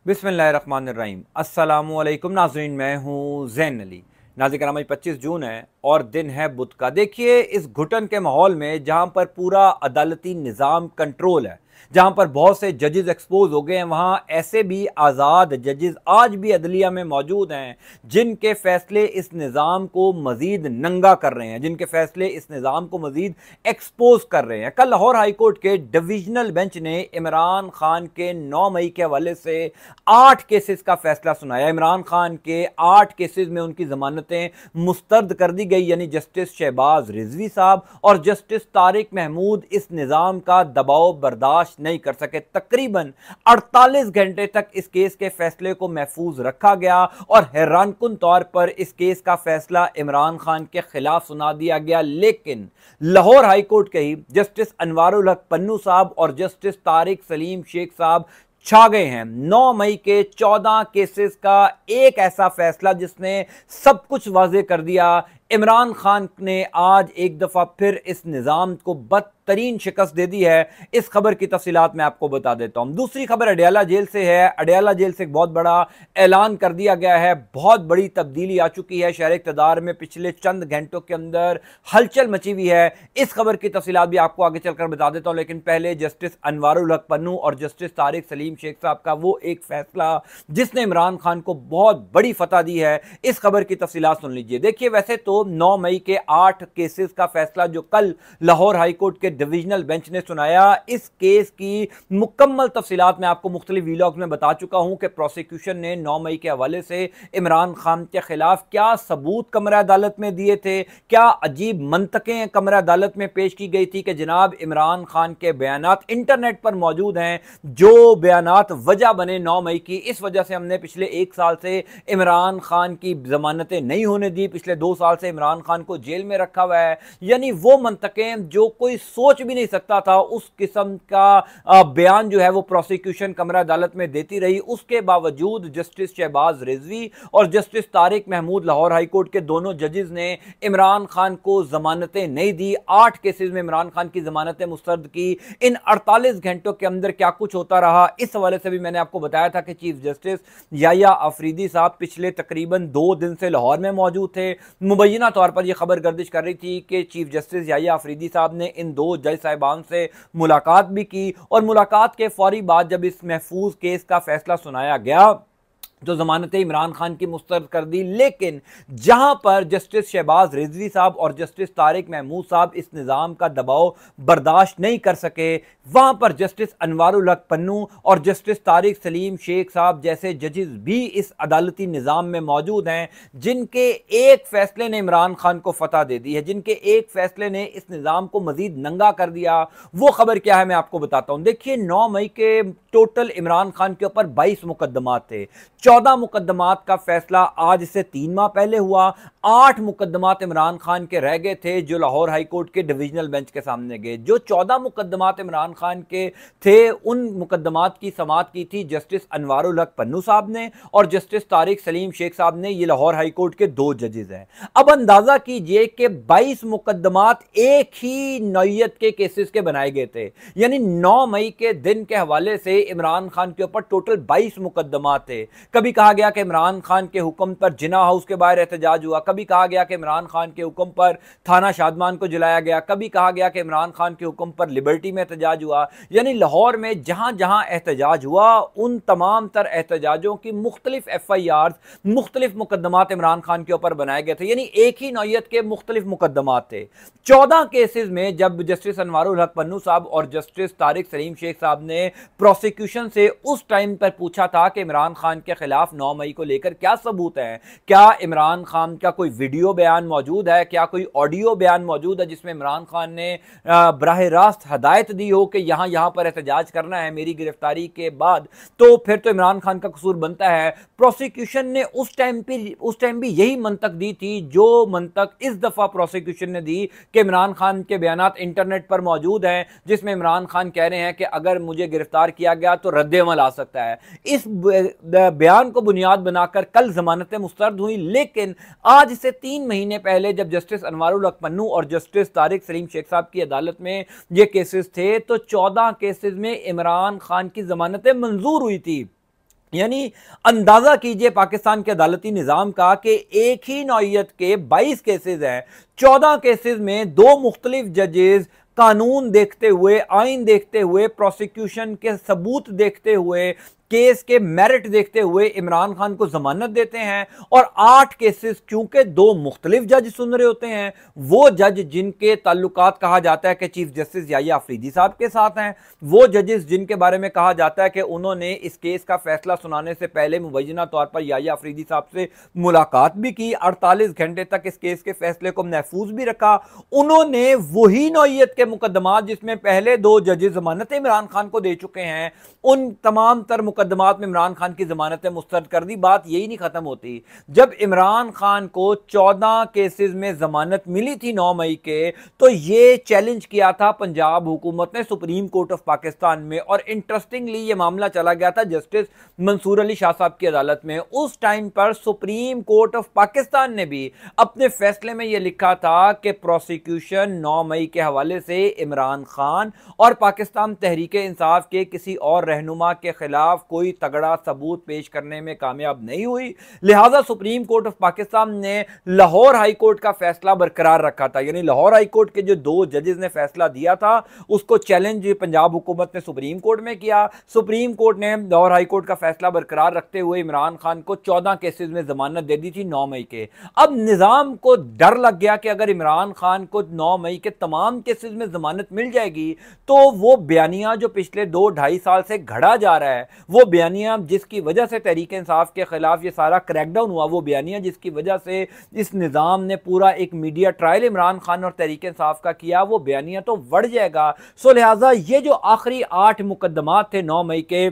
बिस्मिल्लाहिर्रहमानिर्रहीम। अस्सलामुअलैकुम नाज़रीन, मैं हूँ ज़ैन अली। नाज़रीन कराम, आज 25 जून है और दिन है बुध का। देखिए, इस घुटन के माहौल में जहाँ पर पूरा अदालती निज़ाम कंट्रोल है, जहाँ पर बहुत से जजेस एक्सपोज हो गए हैं, वहाँ ऐसे भी आज़ाद जजेस आज भी अदलिया में मौजूद हैं जिनके फैसले इस निज़ाम को मज़ीद नंगा कर रहे हैं, जिनके फैसले इस निज़ाम को मज़ीद एक्सपोज कर रहे हैं। कल लाहौर हाई कोर्ट के डिविजनल बेंच ने इमरान खान के 9 मई के हवाले से 8 केसेस का फैसला सुनाया। इमरान खान के 8 केसेस में उनकी जमानतें मुस्तरद कर दी गई, यानी जस्टिस शहबाज रिजवी साहब और जस्टिस तारिक महमूद इस निज़ाम का दबाव बर्दाश्त नहीं कर सके। तकरीबन 48 घंटे तक इस केस के फैसले को महफूज रखा गया और हैरानकुन तौर पर इस केस का फैसला इमरान खान के खिलाफ सुना दिया गया। लेकिन लाहौर हाई कोर्ट के ही जस्टिस अनवारुल हक पन्नू साहब और जस्टिस तारिक सलीम शेख साहब छा गए हैं। 9 मई के 14 केसेस का एक ऐसा फैसला जिसने सब कुछ वाज़ेह कर दिया। इमरान खान ने आज एक दफा फिर इस निज़ाम को बदतरीन शिकस्त दे दी है। इस खबर की तफसीलात मैं आपको बता देता हूं। दूसरी खबर अडयाला जेल से है। अडयाला जेल से एक बहुत बड़ा ऐलान कर दिया गया है। बहुत बड़ी तब्दीली आ चुकी है। शहर इक़्तिदार में पिछले चंद घंटों के अंदर हलचल मची हुई है। इस खबर की तफसीलात भी आपको आगे चलकर बता देता हूं, लेकिन पहले जस्टिस अनवारुल हक पन्नू और जस्टिस तारिक सलीम शेख साहब का वो एक फैसला जिसने इमरान खान को बहुत बड़ी फतह दी है, इस खबर की तफसीलात सुन लीजिए। देखिए, वैसे तो 9 मई के 8 केसेस का फैसला जो कल लाहौर हाई कोर्ट के डिविजनल बेंच ने सुनाया, इस केस की मुकम्मल तफसीलात मैं आपको मुख्तलिफ वीलॉग में बता चुका हूं कि प्रोसिक्यूशन ने 9 मई के हवाले से इमरान खान के खिलाफ क्या सबूत कमरा अदालत में दिए थे, क्या अजीब मंतकें कमरा अदालत में पेश की गई थी कि जनाब इमरान खान के बयानात इंटरनेट पर मौजूद हैं, जो बयानात वजह बने 9 मई की। इस वजह से हमने पिछले 1 साल से इमरान खान की जमानतें नहीं होने दी, पिछले 2 साल से इमरान खान को जेल में रखा हुआ है। यानी वो मंतकें जो कोई सोच भी नहीं सकता था, उस किस्म का बयान जो है वो प्रोसिक्यूशन कमरा अदालत में देती रही। उसके बावजूद जस्टिस शहबाज रिजवी और justice Tariq Mahmood Lahore high court के दोनों जजेस ने इमरान खान को जमानतें नहीं दी। 8 केसेस में इमरान खान की जमानतें मुस्तरद की। इन 48 घंटों के अंदर क्या कुछ होता रहा, इस हवाले से भी मैंने आपको बताया था कि चीफ जस्टिस याया अफरीदी साहब पिछले तकरीबन 2 दिन से लाहौर में मौजूद थे। मुबैना तौर पर यह खबर गर्दिश कर रही थी कि चीफ जस्टिस याया अफरीदी साहब ने इन 2 जज साहिबान से मुलाकात भी की और मुलाकात के फौरी बाद जब इस महफूज केस का फैसला सुनाया गया तो जमानतें इमरान खान की मुस्तरद कर दी। लेकिन जहां पर जस्टिस शहबाज रिजवी साहब और जस्टिस तारिक महमूद साहब इस निज़ाम का दबाव बर्दाश्त नहीं कर सके, वहां पर जस्टिस अनवारुल हक पन्नू और जस्टिस तारिक सलीम शेख साहब जैसे जजेस भी इस अदालती निज़ाम में मौजूद हैं, जिनके एक फैसले ने इमरान खान को फतह दे दी है, जिनके एक फैसले ने इस निज़ाम को मजीद नंगा कर दिया। वो खबर क्या है मैं आपको बताता हूं। देखिए, 9 मई के टोटल इमरान खान के ऊपर 22 मुकदमात थे। 14 मुकदमात का फैसला आज से 3 माह पहले हुआ। 8 मुकदमात इमरान खान के रह गए थे जो लाहौर हाई कोर्ट के डिविजनल बेंच के सामने गए। जो 14 मुकदमात इमरान खान के थे, उन मुकदमात की समाअत की थी जस्टिस अनवारुल हक पन्नू साहब ने और जस्टिस तारिक सलीम शेख साहब ने। ये लाहौर हाई कोर्ट के 2 जजेस हैं। अब अंदाजा कीजिए कि 22 मुकदमात एक ही नौयत के केसेस के बनाए गए थे, यानी 9 मई के दिन के हवाले से इमरान खान के ऊपर टोटल 22 मुकदमात थे। कभी कहा गया कि इमरान खान के हुक्म पर जिना हाउस के बाहर एहतजाज हुआ, कभी कहा गया कि इमरान खान के हुक्म पर थाना शादमान को जलाया गया, कभी कहा गया कि इमरान खान के हुक्म पर लिबर्टी में एहतजाज हुआ। यानी लाहौर में जहां जहां एहतजाज हुआ, उन तमाम तर एहतजाजों की मुख्तलिफ FIRs, मुख्तलिफ मुकदमात इमरान खान के ऊपर बनाए गए थे। यानी एक ही नौयत के मुख्तलिफ मुकदमात थे। 14 केसेस में जब जस्टिस अनवारुल हक पन्नू साहब और जस्टिस तारिक सलीम शेख साहब ने प्रोसिक्यूशन से उस टाइम पर पूछा था कि इमरान खान के खिलाफ 9 मई को लेकर क्या सबूत है, क्या इमरान खान का कोई वीडियो बयान मौजूद है, क्या कोई ऑडियो बयान मौजूद है जिसमें इमरान खान ने बराह रास्त हदायत दी हो कि यहां पर एहतजाज करना है मेरी गिरफ्तारी के बाद, तो फिर तो इमरान खान का कसूर बनता है। प्रोसिक्यूशन ने उस टाइम भी यही मंतक दी थी जो मंतक इस दफा प्रोसिक्यूशन ने दी कि इमरान खान के बयानात इंटरनेट पर मौजूद हैं, जिसमें इमरान खान कह रहे हैं कि अगर मुझे गिरफ्तार किया गया तो रद्द-ए-अमल आ सकता है। इस बयान को बुनियाद बनाकर कल जमानतें मुस्तरद हुई। लेकिन आज से 3 महीने पहले जब जस्टिस अनवारुल हक पन्नू और जस्टिस तारिक सलीम शेख साहब की अदालत में ये केसेस थे, तो 14 केसेस में इमरान खान की जमानतें मंजूर हुई थी। यानी अंदाजा कीजिए पाकिस्तान के अदालती निजाम का कि एक ही नौइयत के 22 केसेस हैं, 14 केसेस में दो मुख्तलिफ जजेस कानून देखते हुए, आइन देखते हुए, प्रोसिक्यूशन के सबूत देखते हुए, केस के मेरिट देखते हुए इमरान खान को जमानत देते हैं। और 8 केसेस क्योंकि दो मुख्तलिफ जज सुन रहे होते हैं, वो जज जिनके ताल्लुकात कहा जाता है कि चीफ जस्टिस याहिया अफरीदी साहब के साथ हैं, वो जजेस जिनके बारे में कहा जाता है कि उन्होंने इस केस का फैसला सुनाने से पहले मुबैना तौर पर याहिया अफरीदी साहब से मुलाकात भी की, 48 घंटे तक इस केस के फैसले को महफूज भी रखा। उन्होंने वही नौइयत के मुकदमात जिसमें पहले दो जजेस जमानत इमरान खान को दे चुके हैं, उन तमाम तर मुकदमात में इमरान खान की जमानतें मुस्तरद कर दी। बात यही नहीं खत्म होती, जब इमरान खान को 14 केसेस में जमानत मिली थी 9 मई के, तो यह चैलेंज किया था पंजाब हुकूमत ने सुप्रीम कोर्ट ऑफ पाकिस्तान में। और इंटरेस्टिंगली यह मामला चला गया था जस्टिस मंसूर अली शाह साहब की अदालत में। उस टाइम पर सुप्रीम कोर्ट ऑफ पाकिस्तान ने भी अपने फैसले में यह लिखा था कि प्रोसिक्यूशन 9 मई के हवाले से इमरान खान और पाकिस्तान तहरीक इंसाफ के किसी और रहनुमा के खिलाफ कोई तगड़ा सबूत पेश करने में कामयाब नहीं हुई। लिहाजा सुप्रीम कोर्ट ऑफ पाकिस्तान ने लाहौर हाई कोर्ट का फैसला बरकरार रखा था। यानी लाहौर हाई कोर्ट के जो दो जजेस ने फैसला दिया था, उसको चैलेंज पंजाब हुकूमत ने सुप्रीम कोर्ट में किया। सुप्रीम कोर्ट ने लाहौर हाई कोर्ट का फैसला बरकरार रखते हुए इमरान खान को 14 केसेस में जमानत दे दी थी 9 मई के। अब निजाम को डर लग गया कि अगर इमरान खान को 9 मई के तमाम केसेस में जमानत मिल जाएगी तो वो बयानिया जो पिछले 2-2.5 साल से घड़ा जा रहा है, वो बयानिया जिसकी वजह से तहरीक इंसाफ के खिलाफ ये सारा क्रैकडाउन हुआ, वो बयानिया जिसकी वजह से इस निजाम ने पूरा एक मीडिया ट्रायल इमरान खान और तहरीक इंसाफ का किया, वो बयानिया तो बढ़ जाएगा। सो लिहाजा ये जो आखिरी 8 मुकदमात थे 9 मई के,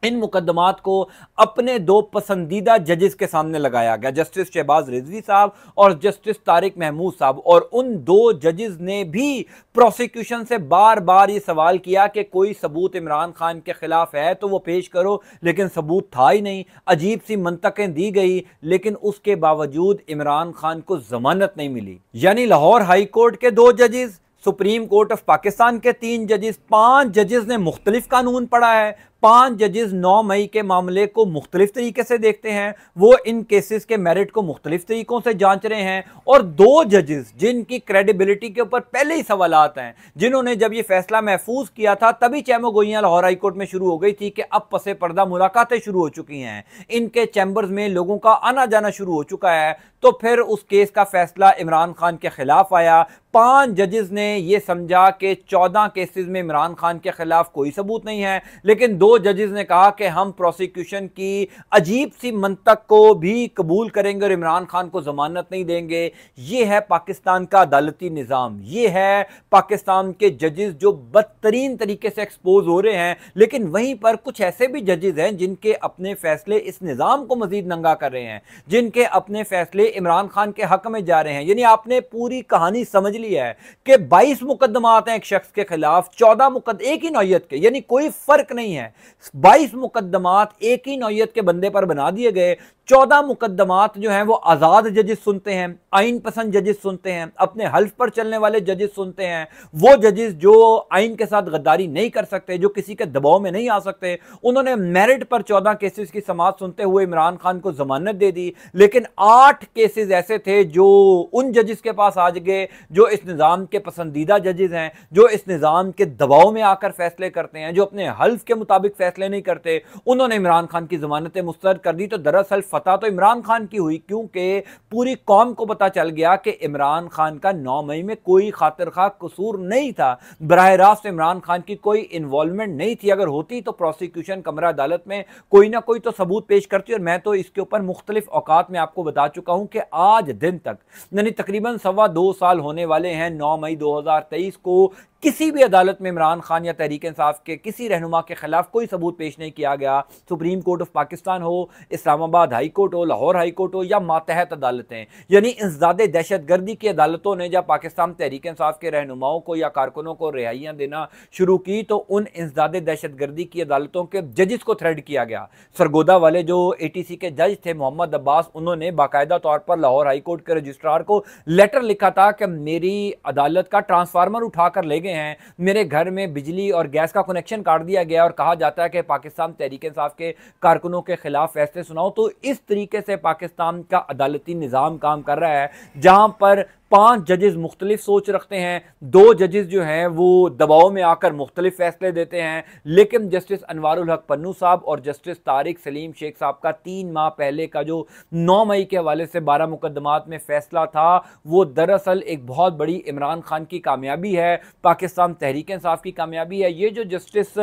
इन मुकदमात को अपने दो पसंदीदा जजेस के सामने लगाया गया, जस्टिस शहबाज रिजवी साहब और जस्टिस तारिक महमूद साहब। और उन दो जजेस ने भी प्रोसिक्यूशन से बार बार ये सवाल किया कि कोई सबूत इमरान खान के खिलाफ है तो वो पेश करो, लेकिन सबूत था ही नहीं। अजीब सी मंतकें दी गई, लेकिन उसके बावजूद इमरान खान को जमानत नहीं मिली। यानी लाहौर हाई कोर्ट के 2 जजेस, सुप्रीम कोर्ट ऑफ पाकिस्तान के 3 जजेस, 5 जजेस ने मुख्तलिफ कानून पढ़ा है। 5 जजेस 9 मई के मामले को मुख्तलिफ तरीके से देखते हैं, वो इन केसेस के मेरिट को मुख्तलिफ तरीकों से जांच रहे हैं। और 2 जजेस जिनकी क्रेडिबिलिटी के ऊपर पहले ही सवालात हैं, जिन्होंने जब ये फैसला महफूज किया था तभी चैमो गोइयां लाहौर हाई कोर्ट में शुरू हो गई थी कि अब पसे पर्दा मुलाकातें शुरू हो चुकी हैं, इनके चैम्बर्स में लोगों का आना जाना शुरू हो चुका है। तो फिर उस केस का फैसला इमरान खान के खिलाफ आया। 5 जजेस ने यह समझा कि 14 केसेस में इमरान खान के खिलाफ कोई सबूत नहीं है, लेकिन 2 जजेस ने कहा कि हम प्रोसिक्यूशन की अजीब सी मंतक को भी कबूल करेंगे और इमरान खान को जमानत नहीं देंगे। यह है पाकिस्तान का अदालती निज़ाम, यह है पाकिस्तान के जजेस जो बदतरीन तरीके से एक्सपोज हो रहे हैं। लेकिन वहीं पर कुछ ऐसे भी जजेस हैं जिनके अपने फैसले इस निज़ाम को मजीद नंगा कर रहे हैं, जिनके अपने फैसले इमरान खान के हक में जा रहे हैं। यानी आपने पूरी कहानी समझ ली है कि 22 मुकदमात हैं एक शख्स के खिलाफ, 14 मुकदमे एक ही नौयत के, यानी कोई फर्क नहीं है। 22 मुकदमात एक ही नौयत के बंदे पर बना दिए गए। 14 मुकदमात जो हैं वो आजाद जजेस सुनते हैं, आइन पसंद जजेस सुनते हैं, अपने हल्फ पर चलने वाले जजेस सुनते हैं, वो जजेस जो आइन के साथ गद्दारी नहीं कर सकते, जो किसी के दबाव में नहीं आ सकते। उन्होंने मेरिट पर 14 केसेस की समाअत सुनते हुए इमरान खान को जमानत दे दी। लेकिन 8 केसेस ऐसे थे जो उन जजेस के पास आ गए जो इस निज़ाम के पसंदीदा जजेस हैं, जो इस निज़ाम के दबाव में आकर फैसले करते हैं, जो अपने हल्फ के मुताबिक फैसले नहीं करते। उन्होंने इमरान खान की जमानतें मुस्तरद कर दी। तो दरअसल फतह तो इमरान खान की हुई, क्योंकि पूरी कौम को पता चल गया कि इमरान खान का 9 मई में कोई खातिर खा कसूर नहीं था, बराह रास्त इमरान खान की कोई इन्वॉल्वमेंट नहीं थी। अगर होती तो प्रोसिक्यूशन कमरा अदालत में कोई ना कोई तो सबूत पेश करती। और मैं तो इसके ऊपर मुख्तलिफ औकात में आपको बता चुका हूं कि आज दिन तक, यानी तकरीबन 2.25 साल होने वाले हैं 9 मई 2023 को, किसी भी अदालत में इमरान खान या तहरीक इंसाफ के किसी रहनुमा के खिलाफ कोई सबूत पेश नहीं किया गया। सुप्रीम कोर्ट ऑफ पाकिस्तान हो, इस्लामाबाद हाई कोर्ट हो, लाहौर हाई कोर्ट हो या मातहत अदालतें, यानी इंसदादे दहशतगर्दी की अदालतों ने जब पाकिस्तान तहरीक इंसाफ के रहनुमाओं को या कारकुनों को रिहाइयाँ देना शुरू की, तो उन इंसदादे दहशतगर्दी की अदालतों के जजेस को थ्रेड किया गया। सरगोदा वाले जो ATC के जज थे मोहम्मद अब्बास, उन्होंने बाकायदा तौर पर लाहौर हाई कोर्ट के रजिस्ट्रार को लेटर लिखा था कि मेरी अदालत का ट्रांसफार्मर उठाकर ले गए हैं, मेरे घर में बिजली और गैस का कनेक्शन काट दिया गया और कहा जाता है कि पाकिस्तान तहरीक-ए-इंसाफ के कारकुनों के खिलाफ फैसले सुनाओ। तो इस तरीके से पाकिस्तान का अदालती निज़ाम काम कर रहा है, जहां पर 5 जजेस मुख्तलिफ सोच रखते हैं, 2 जजेस जो हैं वो दबाव में आकर मुख्तलिफ फैसले देते हैं। लेकिन जस्टिस अनवारुल हक पन्नू साहब और जस्टिस तारिक सलीम शेख साहब का 3 माह पहले का जो 9 मई के हवाले से 12 मुकदमात में फैसला था, वो दरअसल एक बहुत बड़ी इमरान खान की कामयाबी है, पाकिस्तान तहरीक इंसाफ की कामयाबी है। ये जो जस्टिस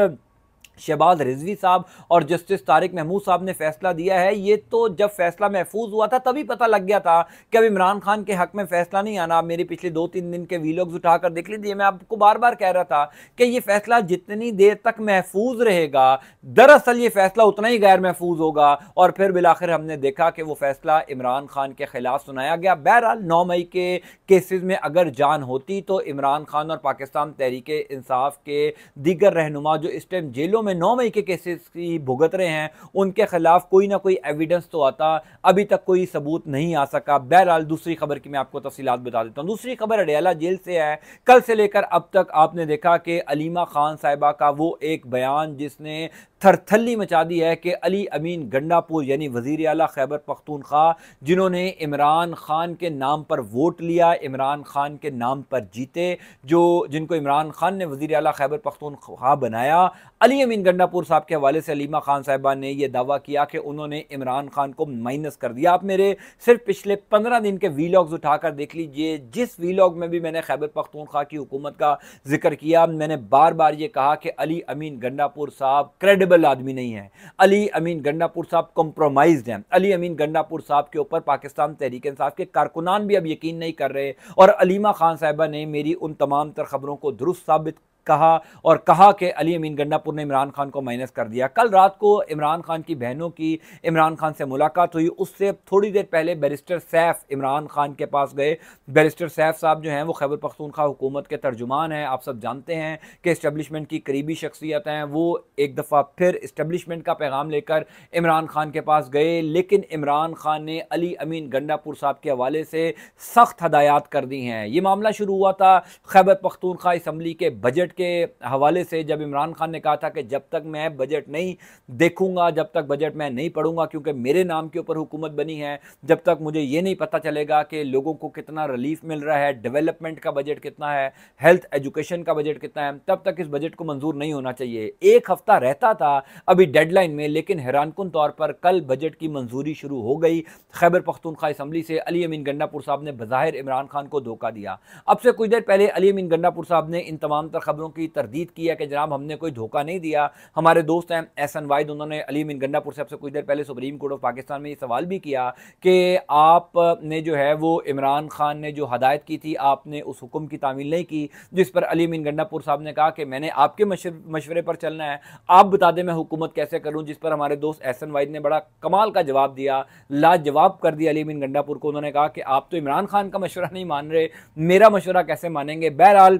शहबाज रिजवी साहब और जस्टिस तारिक महमूद साहब ने फैसला दिया है, ये तो जब फैसला महफूज हुआ था तभी पता लग गया था कि अब इमरान खान के हक में फैसला नहीं आना। आप मेरे पिछले 2-3 दिन के वीलॉग्स उठाकर देख लीजिए, मैं आपको बार बार कह रहा था कि ये फैसला जितनी देर तक महफूज रहेगा, दरअसल ये फैसला उतना ही गैर महफूज होगा। और फिर बिलाखिर हमने देखा कि वो फैसला इमरान खान के खिलाफ सुनाया गया। बहरहाल 9 मई के केसेस में अगर जान होती तो इमरान खान और पाकिस्तान तहरीक इंसाफ के दीगर रहनुमा जो इस टाइम जेलों में 9 मई के केसेस की भुगत रहे हैं, उनके खिलाफ कोई ना कोई एविडेंस तो आता। अभी तक कोई सबूत नहीं आ सका। बहरहाल दूसरी खबर की मैं आपको तफसीलात बता देता हूं। दूसरी खबर अडयाला जेल से है। कल से लेकर अब तक आपने देखा कि अलीमा खान साहिबा का वो एक बयान जिसने थरथल्ली मचा दी है कि अली अमीन गंडापुर यानी वजीर आला खैबर पख्तूनख्वा, जिन्होंने इमरान खान के नाम पर वोट लिया, इमरान खान के नाम पर जीते, जिनको इमरान खान ने वजीर आला खैबर पख्तूनख्वा बनाया, अली अमीन गंडापुर साहब के हवाले से अलीमा खान साहिबा ने यह दावा किया कि उन्होंने इमरान खान को माइनस कर दिया। आप मेरे सिर्फ पिछले 15 दिन के वीलॉग्स उठाकर देख लीजिए। जिस वीलॉग में भी मैंने खैबर पख्तूनख्वा की हुकूमत का जिक्र किया, मैंने बार बार ये कहा कि अली अमीन गंडापुर साहब क्रेडिबल आदमी नहीं है, अली अमीन गंडापुर साहब कॉम्प्रोमाइज्ड हैं। अली अमीन गंडापुर साहब के ऊपर पाकिस्तान तहरीक इंसाफ के कारकुनान भी अब यकीन नहीं कर रहे। और अलीमा खान साहिबा ने मेरी उन तमाम तर खबरों को दुरुस्त साबित कहा कि अली अमीन गंडापुर ने इमरान खान को माइनस कर दिया। कल रात को इमरान खान की बहनों की इमरान खान से मुलाकात हुई। उससे थोड़ी देर पहले बैरिस्टर सैफ इमरान खान के पास गए। बैरिस्टर सैफ साहब जो हैं वो खैबर पख्तूनख्वा हुकूमत के तर्जुमान हैं। आप सब जानते हैं कि इस्टेब्लिशमेंट की करीबी शख्सियत हैं। वो एक दफ़ा फिर इस्टेब्लिशमेंट का पैगाम लेकर इमरान खान के पास गए, लेकिन इमरान खान ने अली अमीन गंडापुर साहब के हवाले से सख्त हदायत कर दी हैं। ये मामला शुरू हुआ था खैबर पख्तूनख्वा असम्बली के बजट के हवाले से, जब इमरान खान ने कहा था कि जब तक मैं बजट नहीं देखूंगा, जब तक बजट मैं नहीं पढ़ूंगा, क्योंकि मेरे नाम के ऊपर हुकूमत बनी है, जब तक मुझे ये नहीं पता चलेगा कि लोगों को कितना रिलीफ मिल रहा है, डेवलपमेंट का बजट कितना है, हेल्थ एजुकेशन का बजट कितना है, तब तक इस बजट को मंजूर नहीं होना चाहिए। एक हफ्ता रहता था अभी डेडलाइन में, लेकिन हैरानकुन तौर पर कल बजट की मंजूरी शुरू हो गई। खैबर पख्तूनख्वा असम्बली से अली अमीन गंडापुर साहब ने बज़ाहिर इमरान खान को धोखा दिया। अब से कुछ देर पहले अली अमीन गंडापुर साहब ने इन तमाम तर खबरों की तरदीद की है कि जनाब हमने कोई धोखा नहीं दिया। हमारे दोस्त हैं एहसन वाहिद, उन्होंने अली अमीन गंडापुर साहब से कुछ देर पहले सुप्रीम कोर्ट ऑफ पाकिस्तान में ये सवाल भी किया कि आपने जो है वो इमरान खान ने जो हदायत की थी, आपने उस हुक्म की तामील नहीं की। जिस पर अली अमीन गंडापुर साहब ने कहा कि मैंने आपके मशवरे पर चलना है, आप बता दें मैं हुकूमत कैसे करूं। जिस पर हमारे दोस्त एहसन वाहिद ने बड़ा कमाल का जवाब दिया, लाजवाब कर दिया अली अमीन गंडापुर को। उन्होंने कहा कि आप तो इमरान खान का मशवरा नहीं मान रहे, मेरा मशवरा कैसे मानेंगे। बहरहाल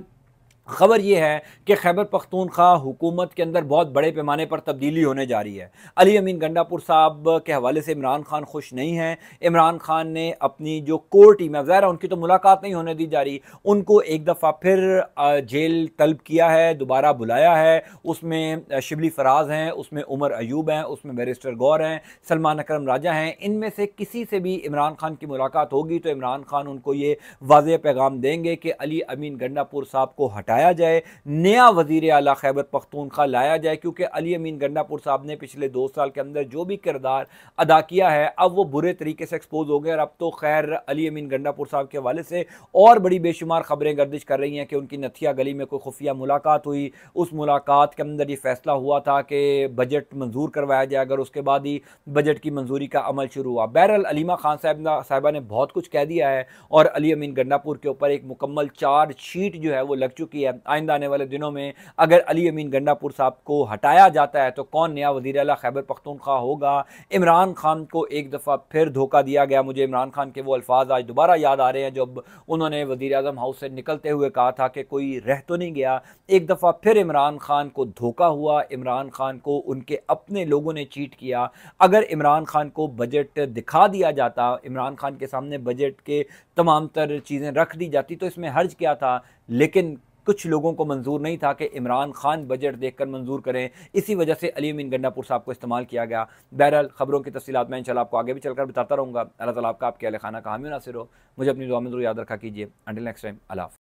खबर यह है कि खैबर पख्तूनख्वा हुकूमत के अंदर बहुत बड़े पैमाने पर तब्दीली होने जा रही है। अली अमीन गंडापुर साहब के हवाले से इमरान खान खुश नहीं हैं। इमरान खान ने अपनी जो कोर टीम है, ज़ाहिर उनकी तो मुलाकात नहीं होने दी जा रही, उनको एक दफ़ा फिर जेल तलब किया है, दोबारा बुलाया है। उसमें शिबली फराज हैं, उसमें उमर अयूब हैं, उसमें बैरिस्टर गौर हैं, सलमान अकरम राजा हैं। इनमें से किसी से भी इमरान खान की मुलाकात होगी तो इमरान खान उनको ये वाज़ेह पैगाम देंगे कि अली अमीन गंडापुर साहब को हटाया जाए, नया वजीर आला खैबर पख्तूनख्वा लाया जाए। क्योंकि अली अमीन गंडापुर साहब ने पिछले 2 साल के अंदर जो भी किरदार अदा किया है, अब वो बुरे तरीके से एक्सपोज हो गए। और अब तो खैर अली अमीन गंडापुर साहब के हवाले से और बड़ी बेशुमार खबरें गर्दिश कर रही हैं कि उनकी नथिया गली में कोई खुफिया मुलाकात हुई, उस मुलाकात के अंदर ये फैसला हुआ था कि बजट मंजूर करवाया जाए, अगर उसके बाद ही बजट की मंजूरी का अमल शुरू हुआ। बहरहाल अलीमा खान साहिबा ने बहुत कुछ कह दिया है और अली अमीन गंडापुर के ऊपर एक मुकम्मल चार्जशीट जो है वो लग चुकी है। आइंदा आने वाले दिनों में अगर अली अमीन गंडापुर साहब को हटाया जाता है तो कौन नया वज़ीर आला खैबर पख्तूनख्वा होगा। इमरान खान को एक दफ़ा फिर धोखा दिया गया। मुझे इमरान खान के वो अल्फाज आज दोबारा याद आ रहे हैं जब उन्होंने वज़ीर आज़म हाउस से निकलते हुए कहा था कि कोई रह तो नहीं गया। एक दफ़ा फिर इमरान खान को धोखा हुआ, इमरान खान को उनके अपने लोगों ने चीट किया। अगर इमरान खान को बजट दिखा दिया जाता, इमरान खान के सामने बजट के तमाम तर चीज़ें रख दी जाती तो इसमें हर्ज क्या था। लेकिन कुछ लोगों को मंजूर नहीं था कि इमरान खान बजट देखकर मंजूर करें, इसी वजह से अली अमीन गंडापुर साहब को इस्तेमाल किया गया। बहरहाल खबरों की तफसीलात मैं इंशाल्लाह आपको आगे भी चलकर बताता रहूँगा। अल्लाह ताला आपका आपके अहल खाना का हामी नासिर हो। मुझे अपनी दुआ में ज़रूर याद रखा कीजिए। अंटिल नेक्स्ट टाइम, अल्लाह हाफ़िज़।